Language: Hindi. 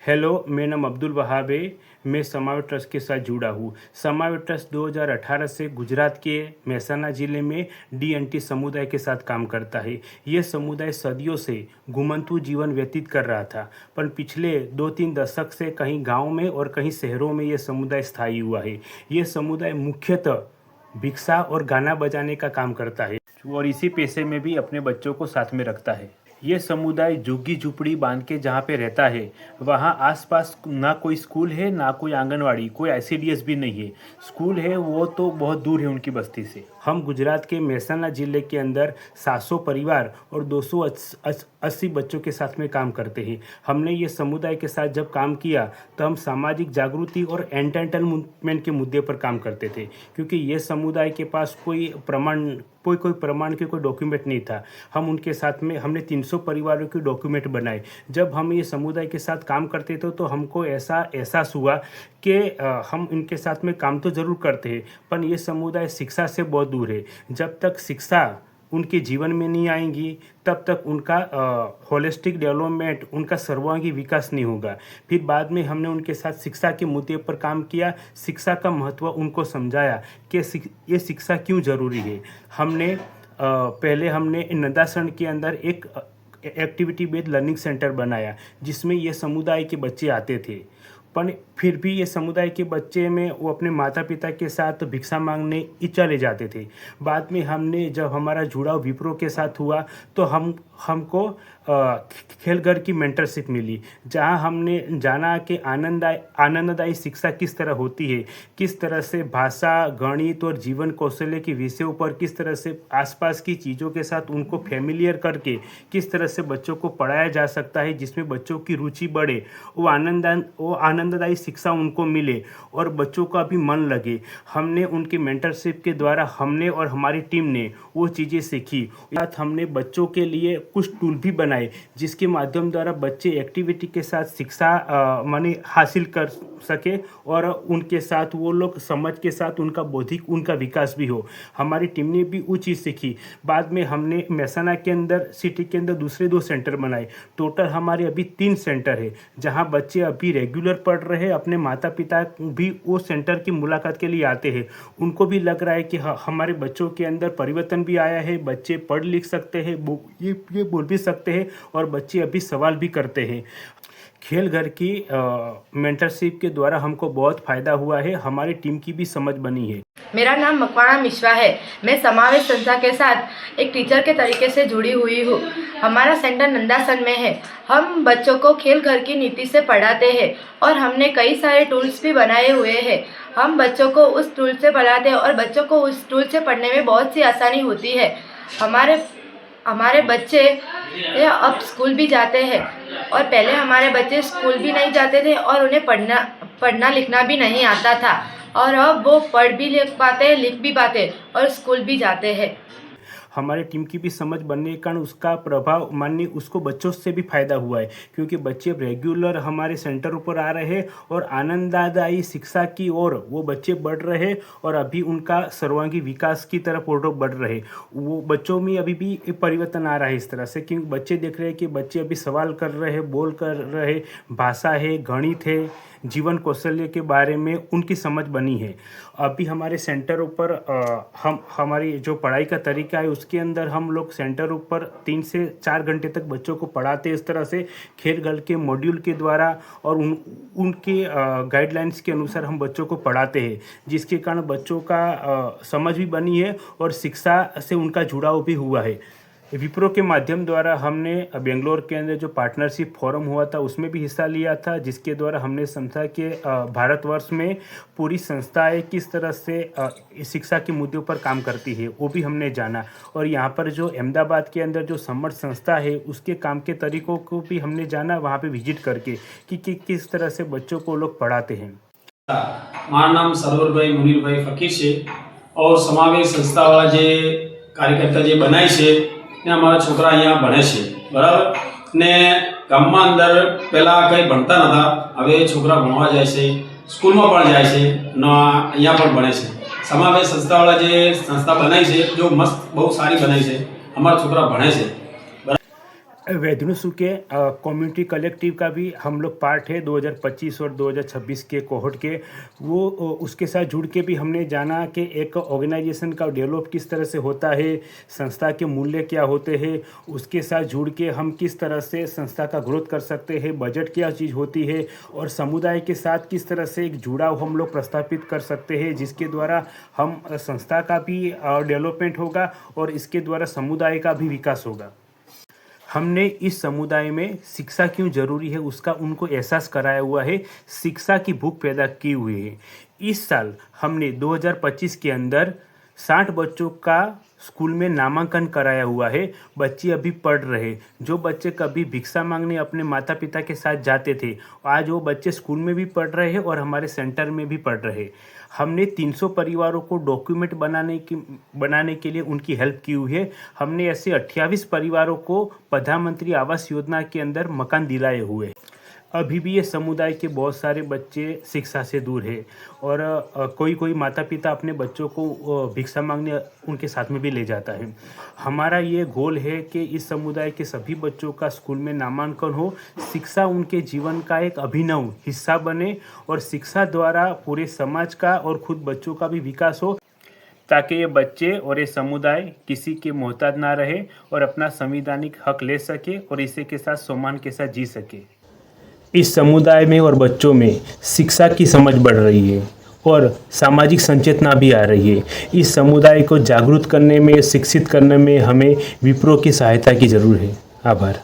हेलो, मेरा नाम अब्दुल वहाब है। मैं समावे ट्रस्ट के साथ जुड़ा हूँ। समावे ट्रस्ट 2018 से गुजरात के मेहसाना ज़िले में डी समुदाय के साथ काम करता है। ये समुदाय सदियों से घुमंतू जीवन व्यतीत कर रहा था, पर पिछले 2-3 दशक से कहीं गांव में और कहीं शहरों में ये समुदाय स्थायी हुआ है। ये समुदाय मुख्यतः भिक्षा और गाना बजाने का काम करता है और इसी पेशे में भी अपने बच्चों को साथ में रखता है। ये समुदाय झुग्गी झुपड़ी बांध के जहाँ पे रहता है, वहाँ आसपास ना कोई स्कूल है, ना कोई आंगनवाड़ी, कोई आईसीडीएस भी नहीं है। स्कूल है वो तो बहुत दूर है उनकी बस्ती से। हम गुजरात के मेहसाना ज़िले के अंदर 700 परिवार और 280 बच्चों के साथ में काम करते हैं। हमने ये समुदाय के साथ जब काम किया तो हम सामाजिक जागृति और एंटरटेनमेंट के मुद्दे पर काम करते थे, क्योंकि ये समुदाय के पास कोई प्रमाण के कोई डॉक्यूमेंट नहीं था। हम उनके साथ में हमने 300 परिवारों के डॉक्यूमेंट बनाए। जब हम ये समुदाय के साथ काम करते थे तो हमको ऐसा एहसास हुआ कि हम इनके साथ में काम तो ज़रूर करते हैं, पर ये समुदाय शिक्षा से बहुत दूर है। जब तक शिक्षा उनके जीवन में नहीं आएंगी तब तक उनका होलिस्टिक डेवलपमेंट, उनका सर्वांगीण विकास नहीं होगा। फिर बाद में हमने उनके साथ शिक्षा के मुद्दे पर काम किया, शिक्षा का महत्व उनको समझाया कि ये शिक्षा क्यों ज़रूरी है। पहले हमने नंदासण के अंदर एक एक्टिविटी बेस्ड लर्निंग सेंटर बनाया, जिसमें ये समुदाय के बच्चे आते थे, पर फिर भी ये समुदाय के बच्चे में वो अपने माता पिता के साथ भिक्षा मांगने ही चले जाते थे। बाद में जब हमारा जुड़ाव विप्रो के साथ हुआ तो हमको खेलघर की मेंटरशिप मिली, जहां हमने जाना कि आनंददायी शिक्षा किस तरह होती है, किस तरह से भाषा, गणित और जीवन कौशल्य के विषयों पर किस तरह से आसपास की चीज़ों के साथ उनको फैमिलियर करके किस तरह से बच्चों को पढ़ाया जा सकता है, जिसमें बच्चों की रुचि बढ़े, वो आनंददायी शिक्षा उनको मिले और बच्चों का भी मन लगे। हमने उनकी मेंटरशिप के द्वारा हमने और हमारी टीम ने वो चीज़ें सीखी। साथ हमने बच्चों के लिए कुछ टूल भी बनाए, जिसके माध्यम द्वारा बच्चे एक्टिविटी के साथ शिक्षा माने हासिल कर सके और उनके साथ वो लोग समझ के साथ उनका बौद्धिक उनका विकास भी हो। हमारी टीम ने भी वो चीज़ सीखी। बाद में हमने मेहसाना के अंदर सिटी के अंदर दूसरे 2 सेंटर बनाए। टोटल हमारे अभी 3 सेंटर है, जहां बच्चे अभी रेगुलर पढ़ रहे हैं। अपने माता पिता भी वो सेंटर की मुलाकात के लिए आते हैं। उनको भी लग रहा है कि हमारे बच्चों के अंदर परिवर्तन भी आया है, बच्चे पढ़ लिख सकते हैं, ये बोल भी सकते हैं और बच्चे अभी सवाल भी करते हैं। खेल घर की मेंटरशिप के द्वारा हमको बहुत फ़ायदा हुआ है, हमारी टीम की भी समझ बनी है। मेरा नाम मकवाना मिश्रा है। मैं समावेश संस्था के साथ एक टीचर के तरीके से जुड़ी हुई हूँ। हमारा सेंटर नंदासन में है। हम बच्चों को खेल घर की नीति से पढ़ाते हैं और हमने कई सारे टूल्स भी बनाए हुए हैं। हम बच्चों को उस टूल से पढ़ाते हैं और बच्चों को उस टूल से पढ़ने में बहुत सी आसानी होती है। हमारे बच्चे अब स्कूल भी जाते हैं और पहले हमारे बच्चे स्कूल भी नहीं जाते थे और उन्हें पढ़ना लिखना भी नहीं आता था, और अब वो पढ़ भी पाते हैं, लिख भी पाते हैं और स्कूल भी जाते हैं। हमारे टीम की भी समझ बनने के कारण उसका प्रभाव माननीय उसको बच्चों से भी फायदा हुआ है, क्योंकि बच्चे अब रेगुलर हमारे सेंटर ऊपर आ रहे हैं और आनंददायी शिक्षा की ओर वो बच्चे बढ़ रहे हैं और अभी उनका सर्वांगीण विकास की तरफ और बढ़ रहे। वो बच्चों में अभी भी परिवर्तन आ रहा है इस तरह से, क्योंकि बच्चे देख रहे हैं कि बच्चे अभी सवाल कर रहे हैं, बोल कर रहे, भाषा है, गणित है, जीवन कौशल्य के बारे में उनकी समझ बनी है। अभी हमारे सेंटर ऊपर हमारी जो पढ़ाई का तरीका है उसके अंदर हम लोग सेंटर ऊपर 3 से 4 घंटे तक बच्चों को पढ़ाते हैं, इस तरह से खेल घर के मॉड्यूल के द्वारा और उनके गाइडलाइंस के अनुसार हम बच्चों को पढ़ाते हैं, जिसके कारण बच्चों का समझ भी बनी है और शिक्षा से उनका जुड़ाव भी हुआ है। विप्रो के माध्यम द्वारा हमने बेंगलोर के अंदर जो पार्टनरशिप फोरम हुआ था उसमें भी हिस्सा लिया था, जिसके द्वारा हमने समझा कि भारतवर्ष में पूरी संस्थाएं किस तरह से शिक्षा के मुद्दों पर काम करती है, वो भी हमने जाना। और यहाँ पर जो अहमदाबाद के अंदर जो समर्थ संस्था है उसके काम के तरीकों को भी हमने जाना, वहाँ पे विजिट करके कि किस तरह से बच्चों को लोग पढ़ाते हैं। मारा नाम सरवर भाई मुनीर भाई फकीर से और समावेश संस्था वाला जे कार्यकर्ता जे बनाई से ने અમારા છોકરા અહીંયા ભણે છે, બરાબર ને ગામમાં અંદર પહેલાં કંઈ ભણતા નહોતા, હવે છોકરા ભણવા જાય છે, સ્કૂલમાં પણ જાય છે અને અહીંયા પણ ભણે છે। સમાવેશ સંસ્થાવાળા જે સંસ્થા બનાવી છે જો મસ્ત બહુ સારી બનાવી છે, અમારા છોકરા ભણે છે। वैद्यनुसु के कम्युनिटी कलेक्टिव का भी हम लोग पार्ट है 2025 और 2026 के कोहॉर्ट के। वो उसके साथ जुड़ के भी हमने जाना कि एक ऑर्गेनाइजेशन का डेवलप किस तरह से होता है, संस्था के मूल्य क्या होते हैं, उसके साथ जुड़ के हम किस तरह से संस्था का ग्रोथ कर सकते हैं, बजट क्या चीज़ होती है और समुदाय के साथ किस तरह से एक जुड़ाव हम लोग प्रस्थापित कर सकते हैं, जिसके द्वारा हम संस्था का भी डेवलपमेंट होगा और इसके द्वारा समुदाय का भी विकास होगा। हमने इस समुदाय में शिक्षा क्यों जरूरी है उसका उनको एहसास कराया हुआ है, शिक्षा की भूख पैदा की हुई है। इस साल हमने 2025 के अंदर 60 बच्चों का स्कूल में नामांकन कराया हुआ है। बच्चे अभी पढ़ रहे, जो बच्चे कभी भिक्षा मांगने अपने माता पिता के साथ जाते थे, आज वो बच्चे स्कूल में भी पढ़ रहे हैं और हमारे सेंटर में भी पढ़ रहे। हमने 300 परिवारों को डॉक्यूमेंट बनाने के लिए उनकी हेल्प की हुई है। हमने ऐसे 28 परिवारों को प्रधानमंत्री आवास योजना के अंदर मकान दिलाए हुए। अभी भी ये समुदाय के बहुत सारे बच्चे शिक्षा से दूर है और कोई माता पिता अपने बच्चों को भिक्षा मांगने उनके साथ में भी ले जाता है। हमारा ये गोल है कि इस समुदाय के सभी बच्चों का स्कूल में नामांकन हो, शिक्षा उनके जीवन का एक अभिन्न हिस्सा बने और शिक्षा द्वारा पूरे समाज का और खुद बच्चों का भी विकास हो, ताकि ये बच्चे और ये समुदाय किसी के मोहताज ना रहे और अपना संवैधानिक हक ले सके और इसी के साथ सम्मान के साथ जी सके। इस समुदाय में और बच्चों में शिक्षा की समझ बढ़ रही है और सामाजिक संचेतना भी आ रही है। इस समुदाय को जागरूक करने में, शिक्षित करने में हमें विप्रो की सहायता की ज़रूरत है। आभार।